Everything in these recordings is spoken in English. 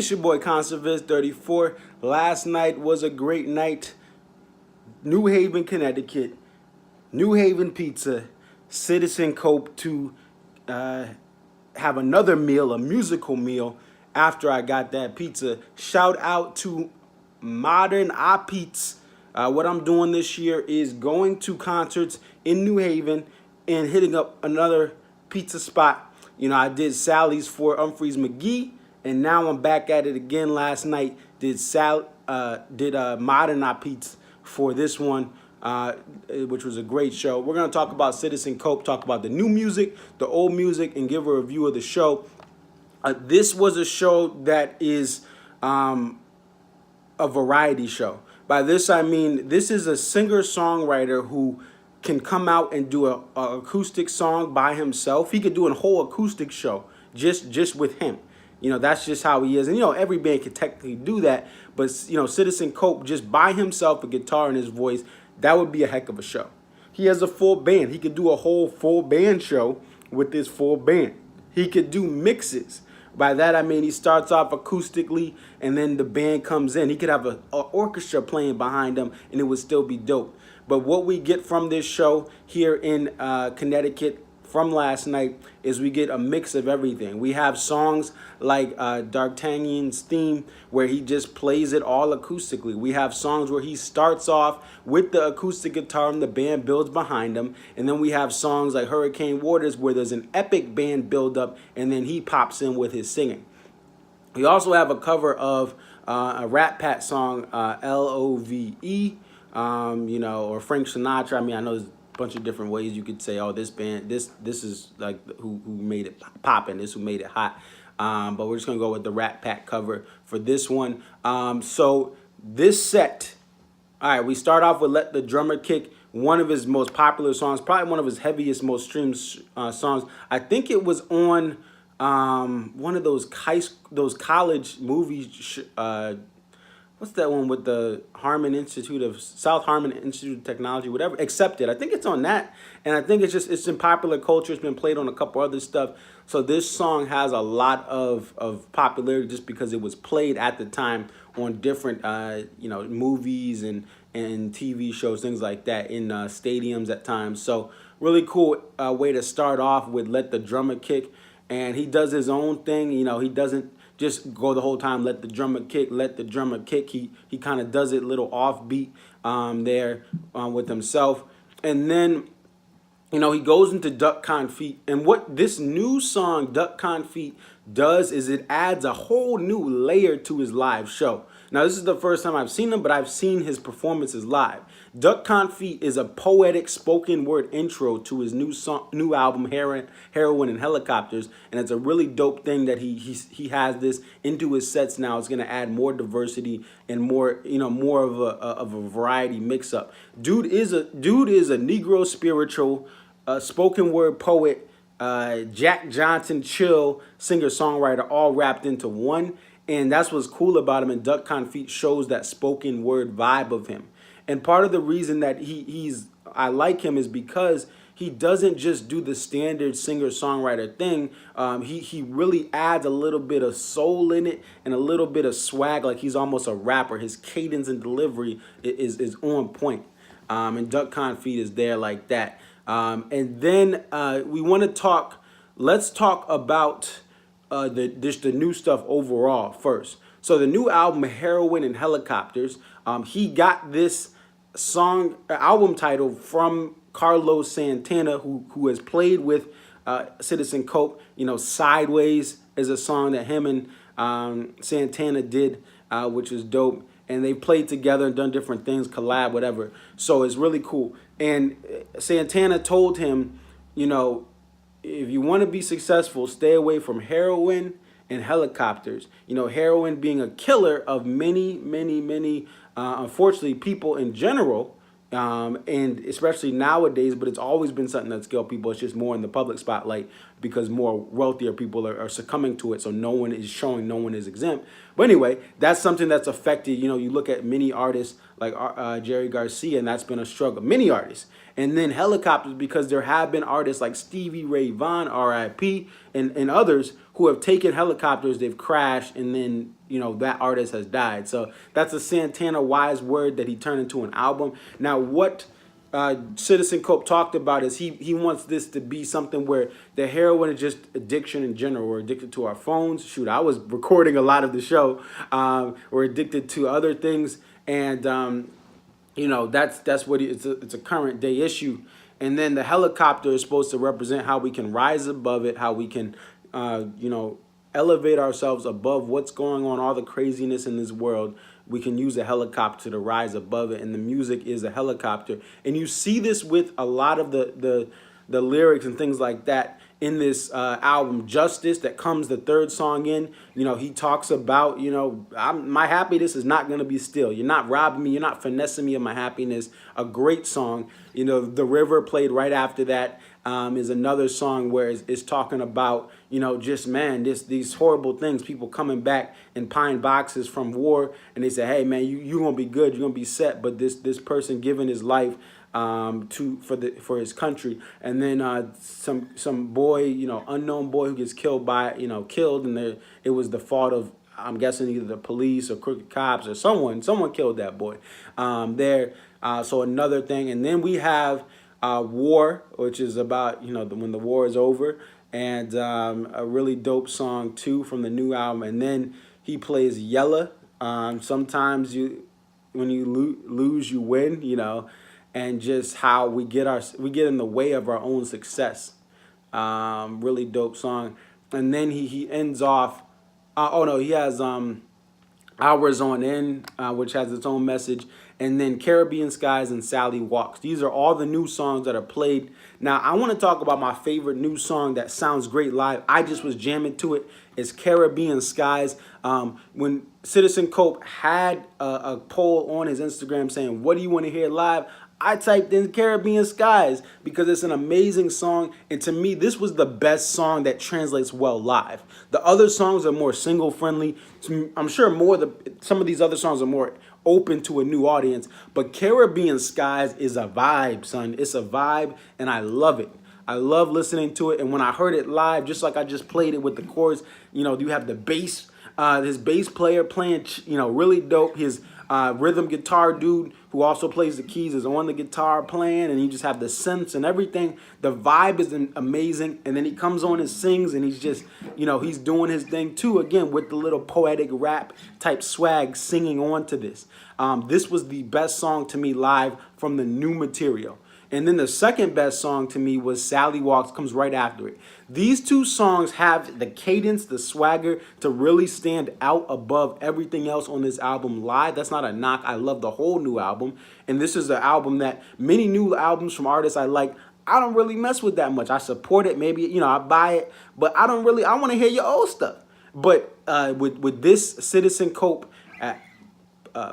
It's your boy Conservist 34. Last night was a great night. New Haven, Connecticut. New Haven Pizza. Citizen Cope to have another meal, a musical meal, after I got that pizza. Shout out to Modern Apizza. What I'm doing this year is going to concerts in New Haven and hitting up another pizza spot. You know, I did Sally's for Humphreys McGee, and now I'm back at it again. Last night did Modern Apizza for this one, which was a great show. We're gonna talk about Citizen Cope, talk about the new music, the old music, and give a review of the show. This was a show that is a variety show. By this I mean this is a singer-songwriter who can come out and do a acoustic song by himself. He could do a whole acoustic show just with him. You know, that's just how he is. And, you know, every band can technically do that. But, you know, Citizen Cope just by himself, a guitar and his voice, that would be a heck of a show. He has a full band. He could do a whole full band show with his full band. He could do mixes. By that I mean he starts off acoustically and then the band comes in. He could have an orchestra playing behind him and it would still be dope. But what we get from this show here in Connecticut from last night is we get a mix of everything. We have songs like D'Artagnan's theme where he just plays it all acoustically. We have songs where he starts off with the acoustic guitar and the band builds behind him. And then we have songs like Hurricane Waters where there's an epic band buildup and then he pops in with his singing. We also have a cover of a Rat Pat song, Love. You know, or Frank Sinatra. I mean, I know there's a bunch of different ways you could say, oh, this band, this is like who made it poppin', this who made it hot. But we're just gonna go with the Rat Pack cover for this one. So this set, all right, we start off with Let the Drummer Kick, one of his most popular songs, probably one of his heaviest, most streamed songs. I think it was on one of those college movies. What's that one with the South Harmon Institute of Technology, whatever, Accepted. I think it's on that. And I think it's in popular culture. It's been played on a couple other stuff. So this song has a lot of popularity just because it was played at the time on different, you know, movies and TV shows, things like that, in stadiums at times. So really cool way to start off with Let the Drummer Kick. And he does his own thing. You know, he doesn't just go the whole time, let the drummer kick, let the drummer kick. He kind of does it a little offbeat there with himself. And then, you know, he goes into Duck Confit. And what this new song, Duck Confit, does is it adds a whole new layer to his live show. Now, this is the first time I've seen him, but I've seen his performances live. Duck Confit is a poetic spoken word intro to his new album, Heroin and Helicopters, and it's a really dope thing that he has this into his sets now. It's going to add more diversity and more, you know, more of a variety mix up. Dude is a Negro spiritual, spoken word poet, Jack Johnson chill singer-songwriter, all wrapped into one. And that's what's cool about him. And Duck Confit shows that spoken word vibe of him. And part of the reason that I like him is because he doesn't just do the standard singer-songwriter thing. He really adds a little bit of soul in it and a little bit of swag, like he's almost a rapper. His cadence and delivery is on point. And Duck Confit is there like that. And then we want to talk, let's talk about the new stuff overall first. So the new album, Heroin and Helicopters, he got this album title from Carlos Santana, who has played with Citizen Cope. You know, Sideways is a song that him and Santana did, which is dope. And they played together and done different things, collab, whatever. So it's really cool. And Santana told him, you know, if you want to be successful, stay away from heroin and helicopters. You know, heroin being a killer of many, unfortunately, people in general, and especially nowadays, but it's always been something that's killed people. It's just more in the public spotlight. because more wealthier people are succumbing to it. So no one is showing, no one is exempt. But anyway, that's something that's affected. You know, you look at many artists like Jerry Garcia, and that's been a struggle. Many artists. And then helicopters, because there have been artists like Stevie Ray Vaughan, R.I.P., and others who have taken helicopters, they've crashed, and then, you know, that artist has died. So that's a Santana wise word that he turned into an album. Now, what Citizen Cope talked about is he wants this to be something where the heroin is just addiction in general. We're addicted to our phones. Shoot, I was recording a lot of the show. We're addicted to other things, and you know, that's what it's a current day issue. And then the helicopter is supposed to represent how we can rise above it, how we can you know, elevate ourselves above what's going on, all the craziness in this world. We can use a helicopter to rise above it, and the music is a helicopter. And you see this with a lot of the lyrics and things like that in this album, Justice, that comes the third song in. You know, he talks about, you know, my happiness is not going to be still. You're not robbing me. You're not finessing me of my happiness. A great song. You know, The River, played right after that, is another song where it's talking about, you know, just, man, these horrible things, people coming back in pine boxes from war, and they say, hey, man, you're going to be good, you're going to be set, but this person giving his life for his country. And then some boy, you know, unknown boy who gets killed, and it was the fault of, I'm guessing, either the police or crooked cops or someone killed that boy so another thing. And then we have War, which is about, you know, when the war is over, and a really dope song too from the new album. And then he plays Yella. Sometimes when you lose, you win, you know, and just how we get in the way of our own success. Really dope song. And then he ends off. He has Hours on End, which has its own message. And then Caribbean Skies and Sally Walks. These are all the new songs that are played. Now, I want to talk about my favorite new song that sounds great live. I just was jamming to it. It's Caribbean Skies. When Citizen Cope had a poll on his Instagram saying, what do you want to hear live? I typed in Caribbean Skies because it's an amazing song. And to me, this was the best song that translates well live. The other songs are more single friendly. I'm sure some of these other songs are more open to a new audience. But Caribbean Skies is a vibe, son. It's a vibe, and I love it. I love listening to it. And when I heard it live, just like I just played it with the chords, you know, you have the bass, his bass player playing, you know, really dope. His rhythm guitar dude who also plays the keys is on the guitar playing, and you just have the synths and everything. The vibe is amazing. And then he comes on and sings, and he's just, you know, he's doing his thing too, again, with the little poetic rap type swag singing on to this. This was the best song to me live from the new material. And then the second best song to me was Sally Walks, comes right after it. These two songs have the cadence, the swagger to really stand out above everything else on this album live. That's not a knock. I love the whole new album. And this is an album that many new albums from artists I like, I don't really mess with that much. I support it. Maybe, you know, I buy it, but I want to hear your old stuff. But with this Citizen Cope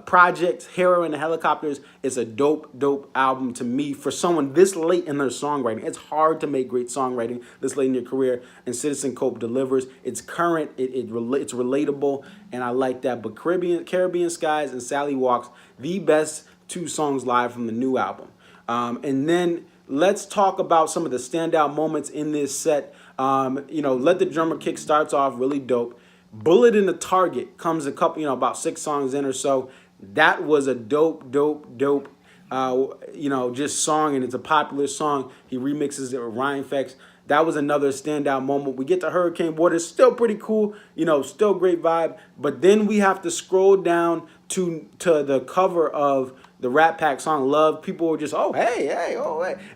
project, Hero and the Helicopters, is a dope album to me for someone this late in their songwriting. It's hard to make great songwriting this late in your career, and Citizen Cope delivers. It's current, it's relatable, and I like that. But Caribbean Skies and Sally Walks, the best two songs live from the new album. And then let's talk about some of the standout moments in this set. You know, Let the Drummer Kick starts off really dope. Bullet in the Target comes a couple, you know, about 6 songs in or so. That was a dope, you know, just song, and it's a popular song. He remixes it with Ryan Fex. That was another standout moment. We get to Hurricane Water, still pretty cool, you know, still great vibe. But then we have to scroll down to the cover of the Rat Pack song Love. People were just, oh hey,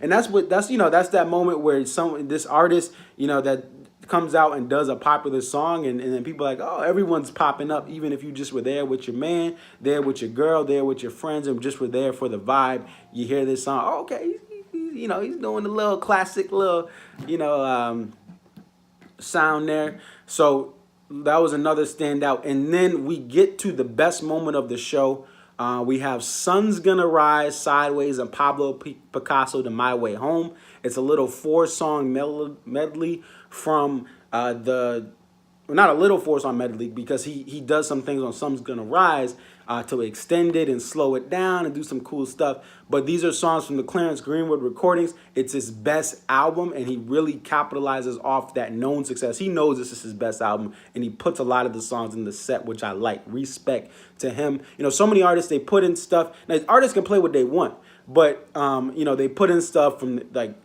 and that's that moment where this artist, you know, that comes out and does a popular song, and then people are like, oh, everyone's popping up, even if you just were there with your man, there with your girl, there with your friends, and just were there for the vibe. You hear this song, oh, okay, you know, he's doing a little classic little, you know, sound there. So that was another standout. And then we get to the best moment of the show. We have Sun's Gonna Rise, Sideways, and Pablo Picasso to My Way Home. It's a little 4-song medley from the well, not a little force on medley because he does some things on Sun's Gonna Rise to extend it and slow it down and do some cool stuff. But these are songs from the Clarence Greenwood recordings. It's his best album, and he really capitalizes off that known success. He knows this is his best album, and he puts a lot of the songs in the set, which I like. Respect to him. You know, so many artists, they put in stuff. Now, artists can play what they want, but you know, they put in stuff from like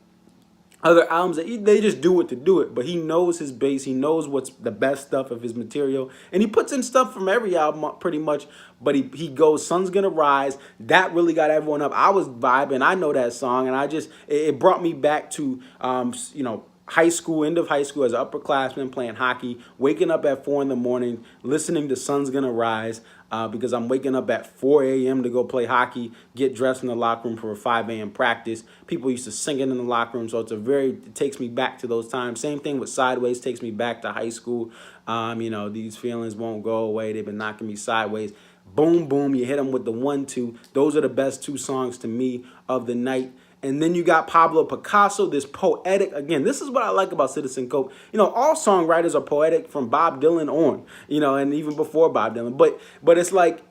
other albums that they just do it to do it, but he knows his base. He knows what's the best stuff of his material, and he puts in stuff from every album pretty much. But he goes, Sun's Gonna Rise. That really got everyone up. I was vibing. I know that song, and it brought me back to you know, high school, end of high school as an upperclassman playing hockey, waking up at 4 in the morning, listening to Sun's Gonna Rise. Because I'm waking up at 4 a.m. to go play hockey, get dressed in the locker room for a 5 a.m. practice. People used to sing it in the locker room, so it takes me back to those times. Same thing with Sideways, takes me back to high school. You know, these feelings won't go away. They've been knocking me sideways. Boom, boom, you hit them with the 1-2. Those are the best 2 songs to me of the night. And then you got Pablo Picasso, this poetic, again, this is what I like about Citizen Cope. You know, all songwriters are poetic from Bob Dylan on, you know, and even before Bob Dylan. But it's like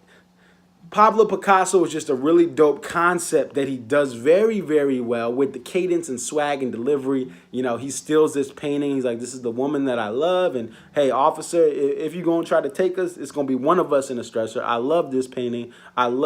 Pablo Picasso is just a really dope concept that he does very, very well with the cadence and swag and delivery. You know, he steals this painting. He's like, this is the woman that I love. And hey, officer, if you're going to try to take us, it's going to be one of us in a stretcher. I love this painting.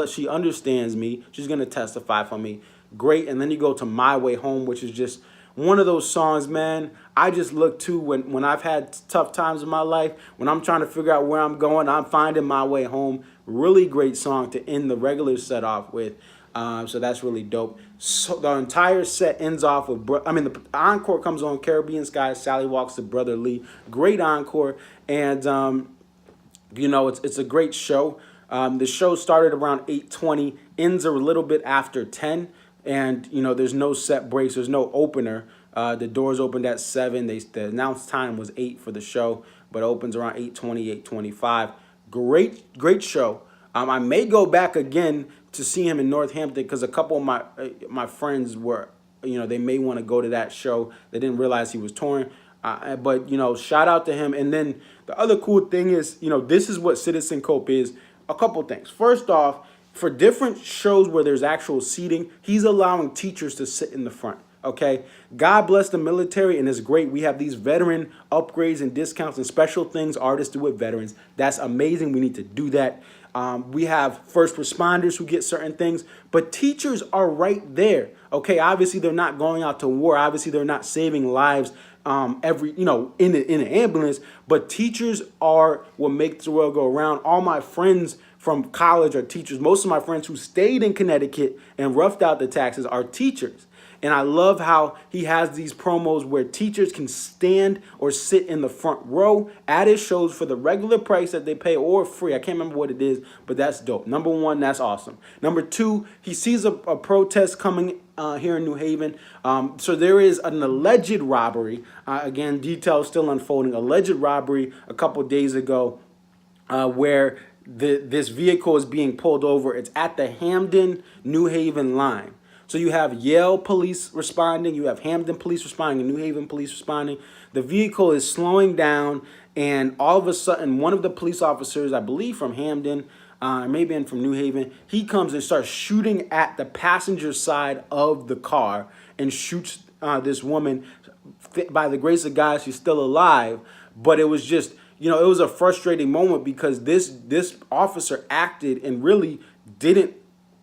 She understands me. She's going to testify for me. Great. And then you go to My Way Home, which is just one of those songs, man. I just look to when I've had tough times in my life, when I'm trying to figure out where I'm going, I'm finding my way home. Really great song to end the regular set off with. So that's really dope. So the entire set ends off with, the encore comes on, Caribbean Skies, Sally Walks to Brother Lee. Great encore. And, you know, it's a great show. The show started around 8:20, ends a little bit after 10. And, you know, there's no set breaks. There's no opener. The doors opened at 7. The announced time was 8 for the show, but it opens around 8:20, 8:25. Great show. I may go back again to see him in Northampton because a couple of my friends were, you know, they may want to go to that show. They didn't realize he was touring. But, you know, shout out to him. And then the other cool thing is, you know, this is what Citizen Cope is. A couple things. First off, for different shows where there's actual seating, he's allowing teachers to sit in the front, okay? God bless the military, and it's great. We have these veteran upgrades and discounts and special things artists do with veterans. That's amazing. We need to do that. We have first responders who get certain things, but teachers are right there, okay? Obviously, they're not going out to war. Obviously, they're not saving lives in an ambulance, but teachers are what makes the world go around. All my friends from college are teachers. Most of my friends who stayed in Connecticut and roughed out the taxes are teachers. And I love how he has these promos where teachers can stand or sit in the front row at his shows for the regular price that they pay or free. I can't remember what it is, but that's dope. Number one, that's awesome. Number two, he sees a protest coming here in New Haven. So there is an alleged robbery. Again, details still unfolding. Alleged robbery a couple days ago where this vehicle is being pulled over. It's at the Hamden New Haven line. So you have Yale police responding, you have Hamden police responding, and New Haven police responding. The vehicle is slowing down, and all of a sudden, one of the police officers, I believe from Hamden, maybe from New Haven, he comes and starts shooting at the passenger side of the car and shoots this woman. By the grace of God, she's still alive, but it was just, you know, it was a frustrating moment because this officer acted and really didn't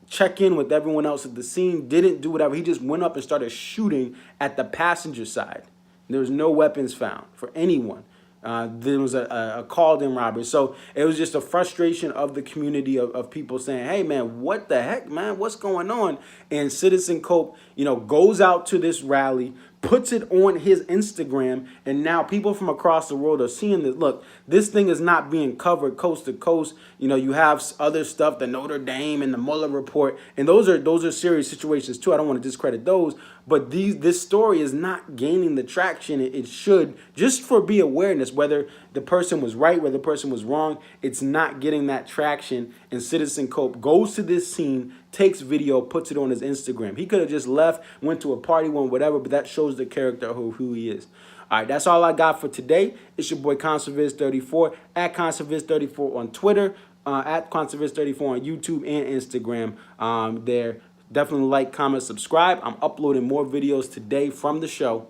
check in with everyone else at the scene, didn't do whatever. He just went up and started shooting at the passenger side. There was no weapons found for anyone. There was a called-in robbery. So it was just a frustration of the community of people saying, hey, man, what the heck, man? What's going on? And Citizen Cope, you know, goes out to this rally, puts it on his Instagram, and now people from across the world are seeing this. Look, this thing is not being covered coast to coast. You know, you have other stuff, the Notre Dame and the Mueller report, and those are serious situations too. I don't want to discredit those, but this story is not gaining the traction it should, just for be awareness, whether the person was right, whether the person was wrong. It's not getting that traction, and Citizen Cope goes to this scene, takes video, puts it on his Instagram. He could have just left, went to a party, went whatever, but that shows the character of who he is. All right, that's all I got for today. It's your boy Conserviz34, at Conserviz34 on Twitter, at Conserviz34 on YouTube and Instagram. There, definitely like, comment, subscribe. I'm uploading more videos today from the show.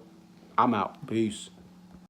I'm out. Peace.